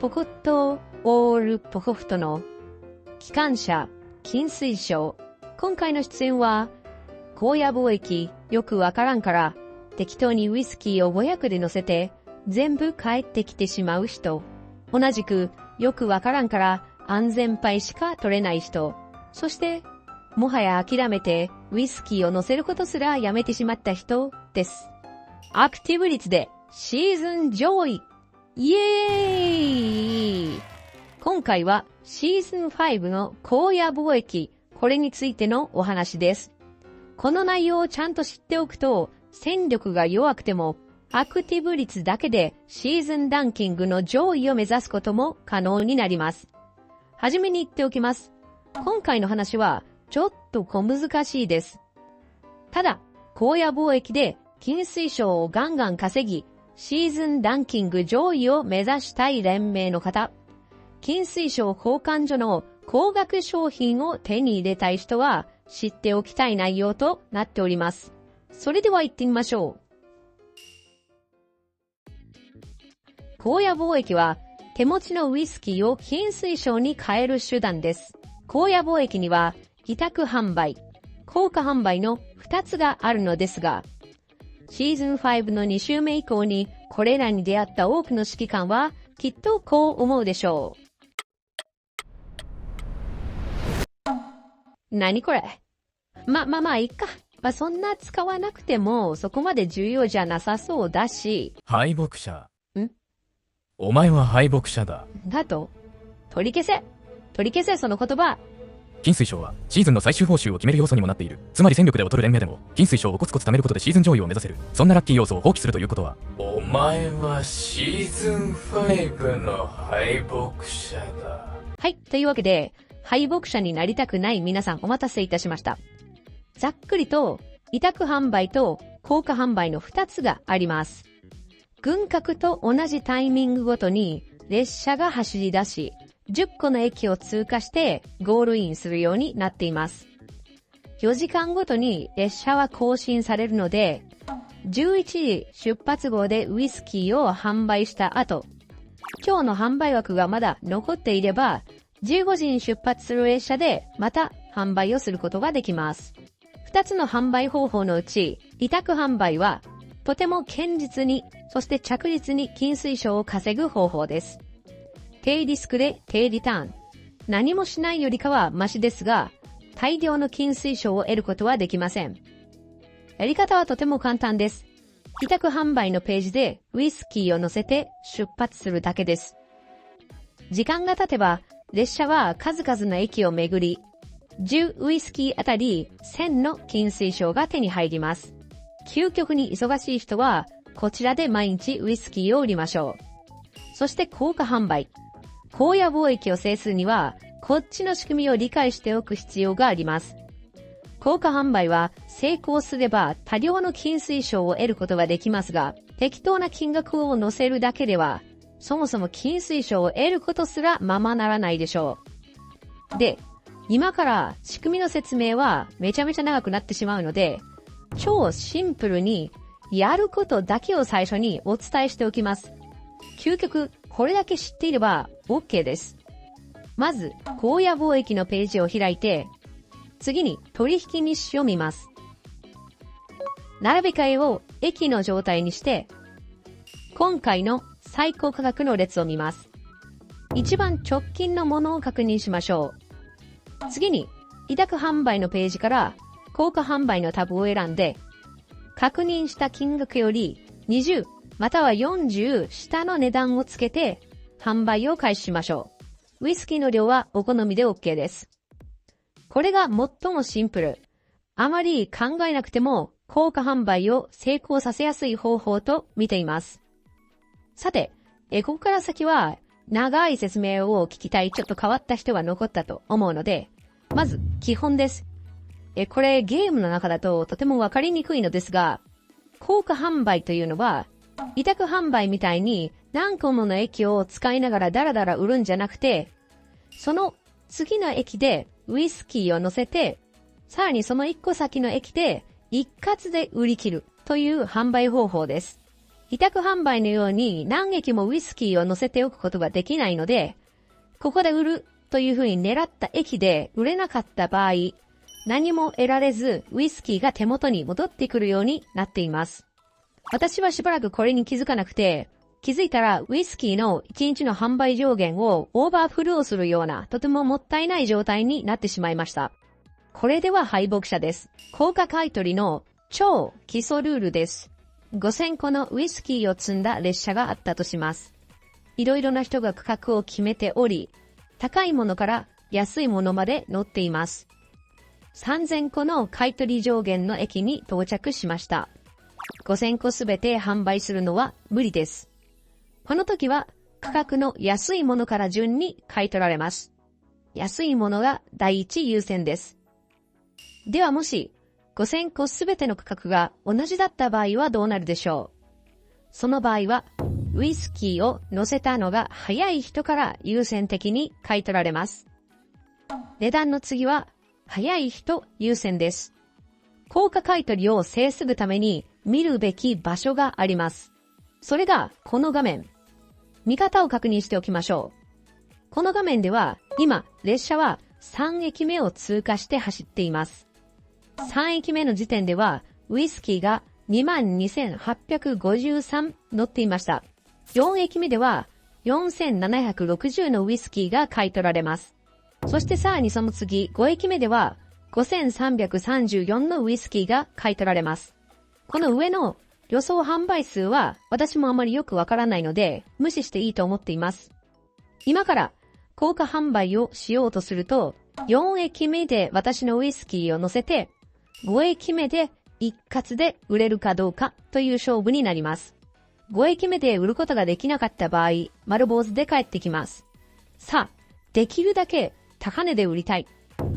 ポコットオールポコフトの機関車金水賞。今回の出演は高野貿易よくわからんから適当にウイスキーを500で乗せて全部帰ってきてしまう人。同じくよくわからんから安全牌しか取れない人。そしてもはや諦めてウイスキーを乗せることすらやめてしまった人です。アクティブ率でシーズン上位。イエーイ。今回はシーズン5の高野貿易、これについてのお話です。この内容をちゃんと知っておくと、戦力が弱くてもアクティブ率だけでシーズンランキングの上位を目指すことも可能になります。はじめに言っておきます。今回の話はちょっと小難しいです。ただ、高野貿易で金水賞をガンガン稼ぎ、シーズンランキング上位を目指したい連盟の方、金水賞交換所の高額商品を手に入れたい人は知っておきたい内容となっております。それでは行ってみましょう。高野貿易は手持ちのウイスキーを金水賞に変える手段です。高野貿易には委託販売、高価販売の2つがあるのですが、シーズン5の2週目以降にこれらに出会った多くの指揮官はきっとこう思うでしょう。何これ？まあいいか。そんな使わなくてもそこまで重要じゃなさそうだし。敗北者。お前は敗北者だ。だと？取り消せその言葉。金水賞はシーズンの最終報酬を決める要素にもなっている。つまり戦力で劣る連盟でも金水賞をコツコツ貯めることでシーズン上位を目指せる。そんなラッキー要素を放棄するということは、お前はシーズン5の敗北者だ。はい、というわけで敗北者になりたくない皆さんお待たせいたしました。ざっくりと委託販売と高価販売の2つがあります。軍拡と同じタイミングごとに列車が走り出し、10個の駅を通過してゴールインするようになっています。4時間ごとに列車は更新されるので、11時出発号でウイスキーを販売した後、今日の販売枠がまだ残っていれば、15時に出発する列車でまた販売をすることができます。2つの販売方法のうち、委託販売はとても堅実に、そして着実に金水賞を稼ぐ方法です。低リスクで低リターン。何もしないよりかはマシですが、大量の金水賞を得ることはできません。やり方はとても簡単です。委託販売のページでウイスキーを乗せて出発するだけです。時間が経てば、列車は数々の駅を巡り、10ウイスキーあたり1000の金水賞が手に入ります。究極に忙しい人は、こちらで毎日ウイスキーを売りましょう。そして高価販売。高野貿易を制するには、こっちの仕組みを理解しておく必要があります。高価販売は成功すれば多量の金水賞を得ることができますが、適当な金額を乗せるだけでは、そもそも金水賞を得ることすらままならないでしょう。で、今から仕組みの説明はめちゃめちゃ長くなってしまうので、超シンプルにやることだけを最初にお伝えしておきます。究極、これだけ知っていれば OK です。まず、高野貿易のページを開いて、次に取引日誌を見ます。並び替えを駅の状態にして、今回の最高価格の列を見ます。一番直近のものを確認しましょう。次に、委託販売のページから高価販売のタブを選んで、確認した金額より20または40下の値段をつけて販売を開始しましょう。ウイスキーの量はお好みで OK です。これが最もシンプル。あまり考えなくても高価販売を成功させやすい方法と見ています。さて、ここから先は長い説明を聞きたいちょっと変わった人が残ったと思うので、まず基本です。これゲームの中だととてもわかりにくいのですが、高価販売というのは委託販売みたいに何個もの駅を使いながらダラダラ売るんじゃなくて、その次の駅でウイスキーを乗せて、さらにその一個先の駅で一括で売り切るという販売方法です。委託販売のように何駅もウイスキーを乗せておくことができないので、ここで売るというふうに狙った駅で売れなかった場合、何も得られずウイスキーが手元に戻ってくるようになっています。私はしばらくこれに気づかなくて、気づいたらウイスキーの1日の販売上限をオーバーフローするようなとてももったいない状態になってしまいました。これでは敗北者です。高価買取の超基礎ルールです。5000個のウイスキーを積んだ列車があったとします。いろいろな人が区画を決めており、高いものから安いものまで乗っています。3000個の買取上限の駅に到着しました。5000個すべて販売するのは無理です。この時は価格の安いものから順に買い取られます。安いものが第一優先です。ではもし5000個すべての価格が同じだった場合はどうなるでしょう。その場合はウイスキーを乗せたのが早い人から優先的に買い取られます。値段の次は早い人優先です。高価買取を制するために見るべき場所があります。それがこの画面。見方を確認しておきましょう。この画面では今列車は3駅目を通過して走っています。3駅目の時点ではウイスキーが 22,853 乗っていました。4駅目では 4,760 のウイスキーが買い取られます。そしてさらにその次5駅目では 5,334 のウイスキーが買い取られます。この上の予想販売数は私もあまりよくわからないので無視していいと思っています。今から高価販売をしようとすると4駅目で私のウイスキーを乗せて5駅目で一括で売れるかどうかという勝負になります。5駅目で売ることができなかった場合、丸坊主で帰ってきます。さあ、できるだけ高値で売りたい。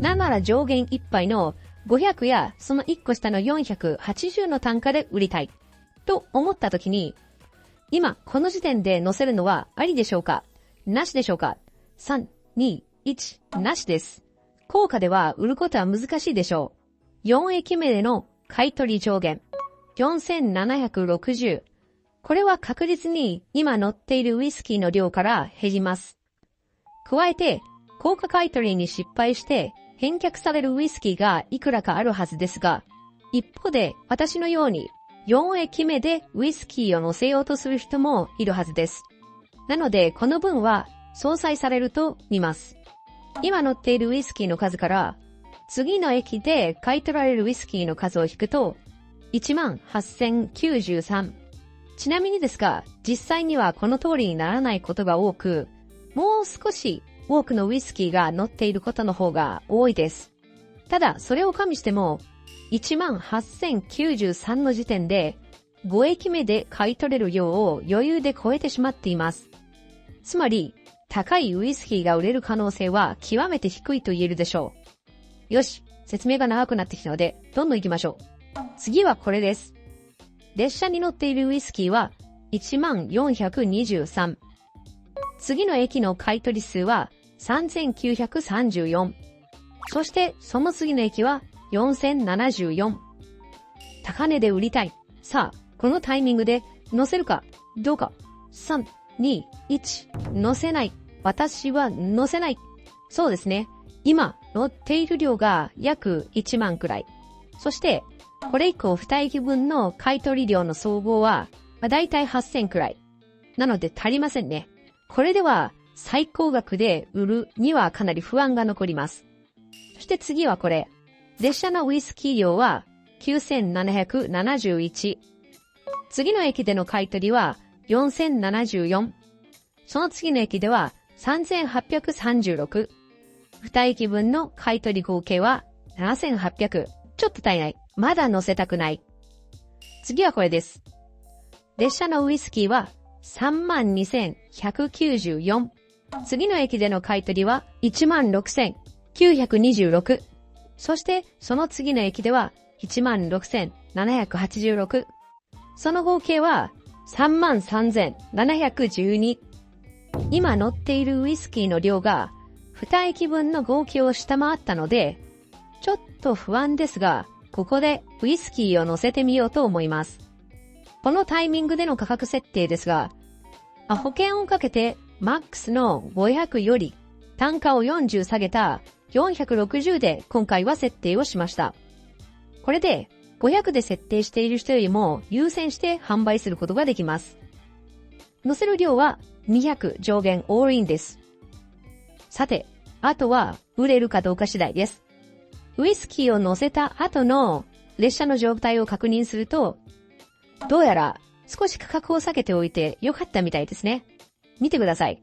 なんなら上限いっぱいの500やその1個下の480の単価で売りたい。と思った時に、今この時点で載せるのはありでしょうか？なしでしょうか？ 3、2、1、なしです。高価では売ることは難しいでしょう。4駅目での買取上限。4760。これは確実に今乗っているウイスキーの量から減ります。加えて、高価買取に失敗して返却されるウイスキーがいくらかあるはずですが、一方で私のように4駅目でウイスキーを乗せようとする人もいるはずです。なのでこの分は相殺されると見ます。今乗っているウイスキーの数から次の駅で買い取られるウイスキーの数を引くと 18,093。ちなみにですが、実際にはこの通りにならないことが多く、もう少し多くのウイスキーが乗っていることの方が多いです。ただ、それを加味しても、18,093の時点で5駅目で買い取れる量を余裕で超えてしまっています。つまり、高いウイスキーが売れる可能性は極めて低いと言えるでしょう。よし、説明が長くなってきたので、どんどん行きましょう。次はこれです。列車に乗っているウイスキーは 1423。次の駅の買取数は 3934。そしてその次の駅は4074。高値で売りたい。さあ、このタイミングで乗せるかどうか。3、2、1。乗せない。私は乗せない。そうですね。今乗っている量が約1万くらい。そして、これ以降2駅分の買取量の総合は、だいたい8000くらい。なので足りませんね。これでは最高額で売るにはかなり不安が残ります。そして次はこれ。列車のウイスキー量は9771。次の駅での買取は4074。その次の駅では3836。2駅分の買取合計は7800。ちょっと足りない。まだ乗せたくない。次はこれです。列車のウイスキーは32,194。次の駅での買取は16,926。そしてその次の駅では16,786。その合計は33,712。今乗っているウイスキーの量が2駅分の合計を下回ったので、ちょっと不安ですが、ここでウイスキーを乗せてみようと思います。このタイミングでの価格設定ですが、保険をかけてマックスの500より単価を40下げた460で今回は設定をしました。これで500で設定している人よりも優先して販売することができます。乗せる量は200上限オールインです。さて、あとは売れるかどうか次第です。ウイスキーを乗せた後の列車の状態を確認すると、どうやら少し価格を下げておいてよかったみたいですね。見てください。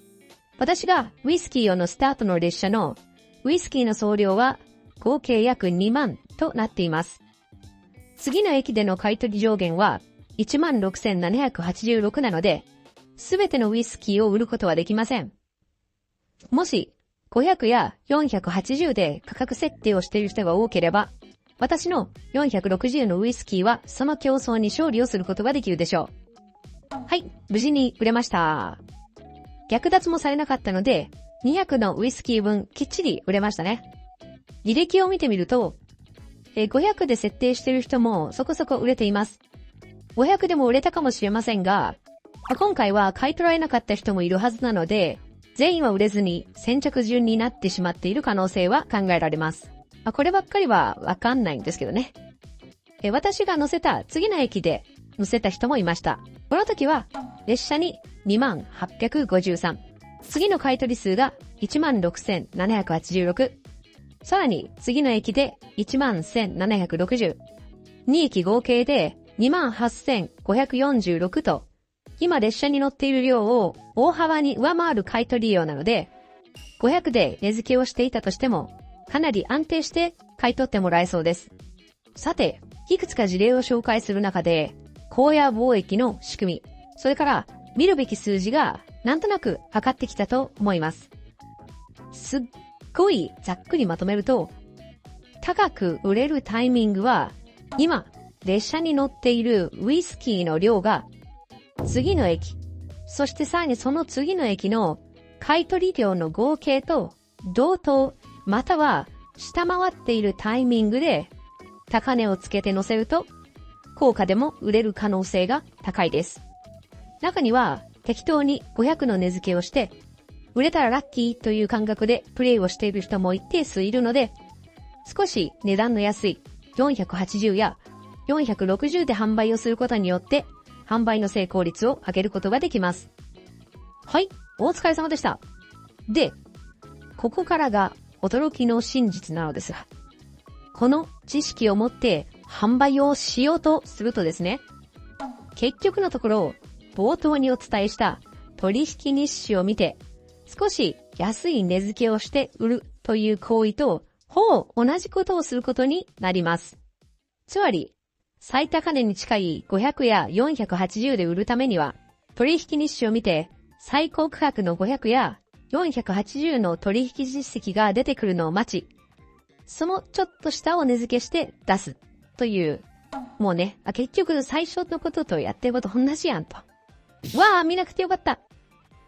私がウイスキーを乗せた後の列車のウイスキーの総量は合計約2万となっています。次の駅での買取上限は 16,786 なので、すべてのウイスキーを売ることはできません。もし500や480で価格設定をしている人が多ければ、私の460のウイスキーはその競争に勝利をすることができるでしょう。はい、無事に売れました。略奪もされなかったので、200のウイスキー分きっちり売れましたね。履歴を見てみると、500で設定している人もそこそこ売れています。500でも売れたかもしれませんが、今回は買い取られなかった人もいるはずなので、全員は売れずに先着順になってしまっている可能性は考えられます。こればっかりはわかんないんですけどね。私が乗せた次の駅で乗せた人もいました。この時は列車に26,853。次の買取数が 16,786。さらに次の駅で 11,760。2駅合計で 28,546 と、今列車に乗っている量を大幅に上回る買取量なので、500で値付けをしていたとしても、かなり安定して買い取ってもらえそうです。さて、いくつか事例を紹介する中で、荒野貿易の仕組み、それから見るべき数字がなんとなく分かってきたと思います。すっごいざっくりまとめると、高く売れるタイミングは、今、列車に乗っているウイスキーの量が、次の駅、そしてさらにその次の駅の買取量の合計と同等、または下回っているタイミングで高値をつけて乗せると、高価でも売れる可能性が高いです。中には適当に500の値付けをして、売れたらラッキーという感覚でプレイをしている人も一定数いるので、少し値段の安い480や460で販売をすることによって、販売の成功率を上げることができます。はい、お疲れ様でした。で、ここからが驚きの真実なのですが、この知識を持って販売をしようとするとですね、結局のところ、冒頭にお伝えした取引日誌を見て、少し安い値付けをして売るという行為と、ほぼ同じことをすることになります。つまり、最高値に近い500や480で売るためには、取引日誌を見て、最高価格の500や480の取引実績が出てくるのを待ち、そのちょっと下を値付けして出すという、もうね、結局最初のこととやってること同じやんと。わあ、見なくてよかった。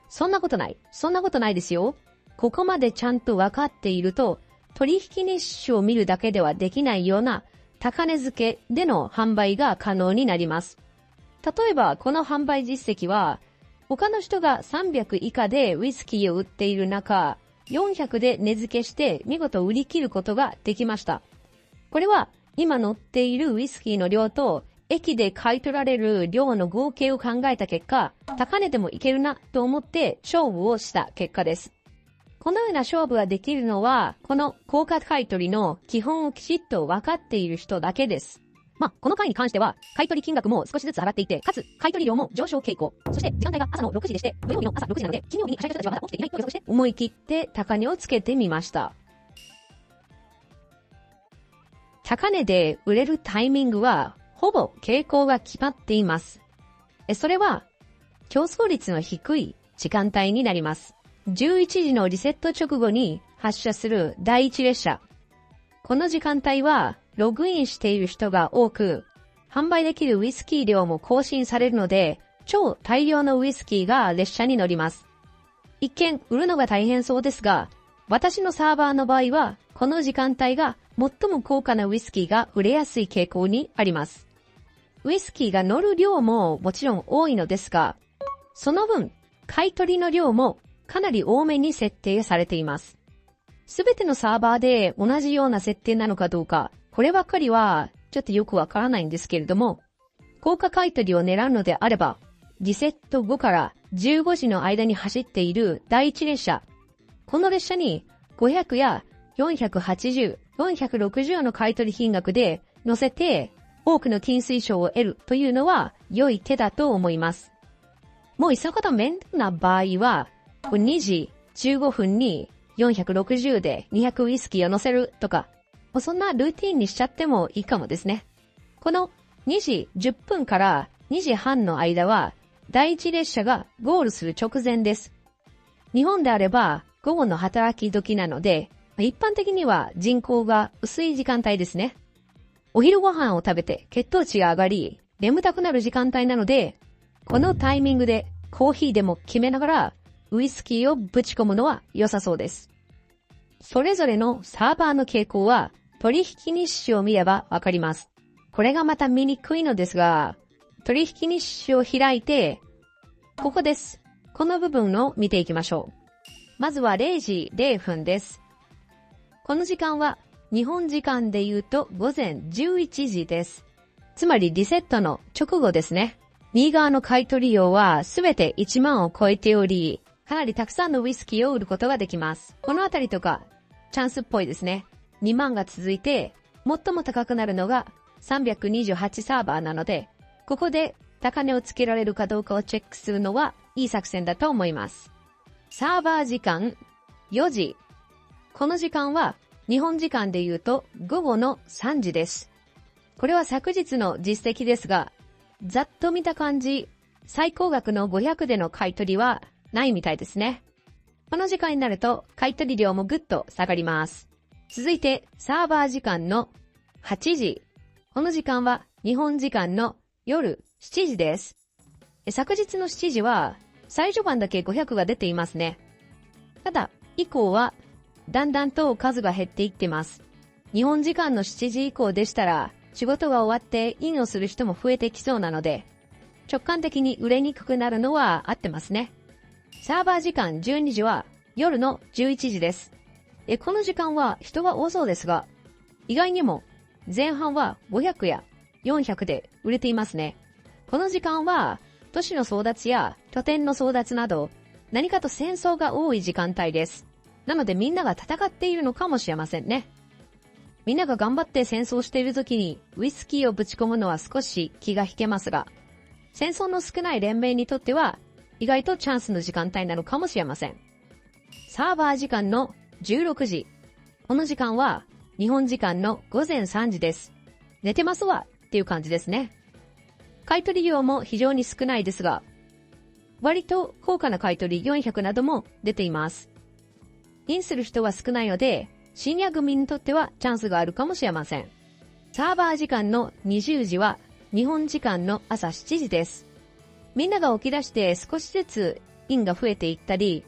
そんなことない。そんなことないですよ。ここまでちゃんと分かっていると、取引日誌を見るだけではできないような高値付けでの販売が可能になります。例えば、この販売実績は、他の人が300以下でウイスキーを売っている中、400で値付けして見事売り切ることができました。これは、今乗っているウイスキーの量と、駅で買い取られる量の合計を考えた結果、高値でもいけるなと思って勝負をした結果です。このような勝負ができるのは、この高価買取の基本をきちっと分かっている人だけです。この回に関しては、買取金額も少しずつ上がっていて、かつ、買取量も上昇傾向。そして、時間帯が朝の6時でして、土曜日の朝6時なので、金曜日に会社の人たちはまだ起きていないと予測して、思い切って高値をつけてみました。高値で売れるタイミングは、ほぼ傾向が決まっています。それは、競争率の低い時間帯になります。11時のリセット直後に発車する第1列車。この時間帯はログインしている人が多く、販売できるウイスキー量も更新されるので、超大量のウイスキーが列車に乗ります。一見売るのが大変そうですが、私のサーバーの場合は、この時間帯が最も高価なウイスキーが売れやすい傾向にあります。ウイスキーが乗る量ももちろん多いのですが、その分、買い取りの量もかなり多めに設定されています。すべてのサーバーで同じような設定なのかどうか、こればっかりはちょっとよくわからないんですけれども、高価買い取りを狙うのであれば、リセット後から15時の間に走っている第一列車、この列車に500や480、460の買い取り金額で乗せて多くの金水賞を得るというのは良い手だと思います。もういさほど面倒な場合は、2時15分に460で200ウイスキーを乗せるとか、そんなルーティンにしちゃってもいいかもですね。この2時10分から2時半の間は、第一列車がゴールする直前です。日本であれば午後の働き時なので、一般的には人口が薄い時間帯ですね。お昼ご飯を食べて血糖値が上がり、眠たくなる時間帯なので、このタイミングでコーヒーでも決めながらウイスキーをぶち込むのは良さそうです。それぞれのサーバーの傾向は取引日誌を見ればわかります。これがまた見にくいのですが、取引日誌を開いて、ここです。この部分を見ていきましょう。まずは0時0分です。この時間は日本時間で言うと午前11時です。つまりリセットの直後ですね。右側の買い取り量はすべて1万を超えており、かなりたくさんのウイスキーを売ることができます。このあたりとかチャンスっぽいですね。2万が続いて、最も高くなるのが328サーバーなので、ここで高値をつけられるかどうかをチェックするのはいい作戦だと思います。サーバー時間4時。この時間は日本時間で言うと午後の3時です。これは昨日の実績ですが、ざっと見た感じ、最高額の500での買い取りはないみたいですね。この時間になると買い取り量もぐっと下がります。続いてサーバー時間の8時。この時間は日本時間の夜7時です。昨日の7時は最序盤だけ500が出ていますね。ただ、以降はだんだんと数が減っていってます。日本時間の7時以降でしたら、仕事が終わってインをする人も増えてきそうなので、直感的に売れにくくなるのは合ってますね。サーバー時間12時は夜の11時です。この時間は人が多そうですが、意外にも前半は500や400で売れていますね。この時間は都市の争奪や拠点の争奪など何かと戦争が多い時間帯です。なのでみんなが戦っているのかもしれませんね。みんなが頑張って戦争している時にウイスキーをぶち込むのは少し気が引けますが、戦争の少ない連盟にとっては意外とチャンスの時間帯なのかもしれません。サーバー時間の16時。この時間は日本時間の午前3時です。寝てますわっていう感じですね。買い取り量も非常に少ないですが、割と高価な買い取り400なども出ています。インする人は少ないので、シニア組にとってはチャンスがあるかもしれません。サーバー時間の20時は日本時間の朝7時です。みんなが起き出して少しずつインが増えていったり、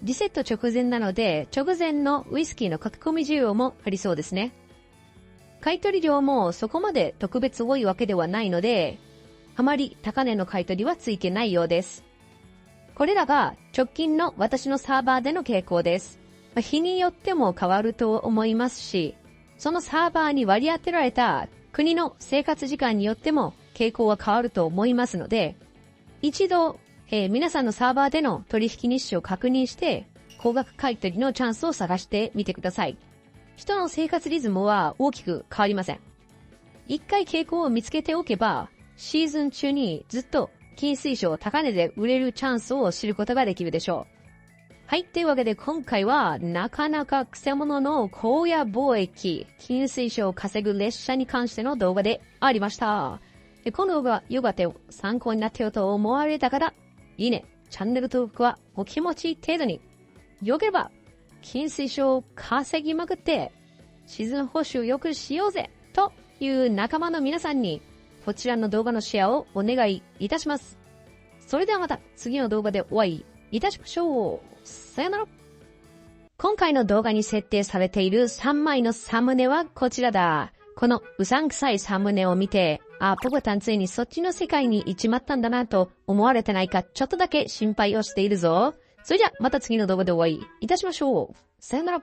リセット直前なので直前のウイスキーの書き込み需要もありそうですね。買い取り量もそこまで特別多いわけではないので、あまり高値の買い取りはついてないようです。これらが直近の私のサーバーでの傾向です。日によっても変わると思いますし、そのサーバーに割り当てられた国の生活時間によっても傾向は変わると思いますので、一度、皆さんのサーバーでの取引日誌を確認して、高額買い取りのチャンスを探してみてください。人の生活リズムは大きく変わりません。一回傾向を見つけておけば、シーズン中にずっと金水賞高値で売れるチャンスを知ることができるでしょう。はい、というわけで今回はなかなかくせ者の荒野貿易、金水賞を稼ぐ列車に関しての動画でありました。この動画が良かったよ、参考になったよと思われた方、いいね、チャンネル登録はお気持ち程度に。よければ、金水賞を稼ぎまくって、シーズン報酬よくしようぜという仲間の皆さんに、こちらの動画のシェアをお願いいたします。それではまた次の動画でお会いいたしましょう。さよなら。今回の動画に設定されている3枚のサムネはこちらだ。このうさんくさいサムネを見て、ポコタンついにそっちの世界に行っちまったんだなと思われてないかちょっとだけ心配をしているぞ。それじゃまた次の動画でお会いいたしましょう。さよなら。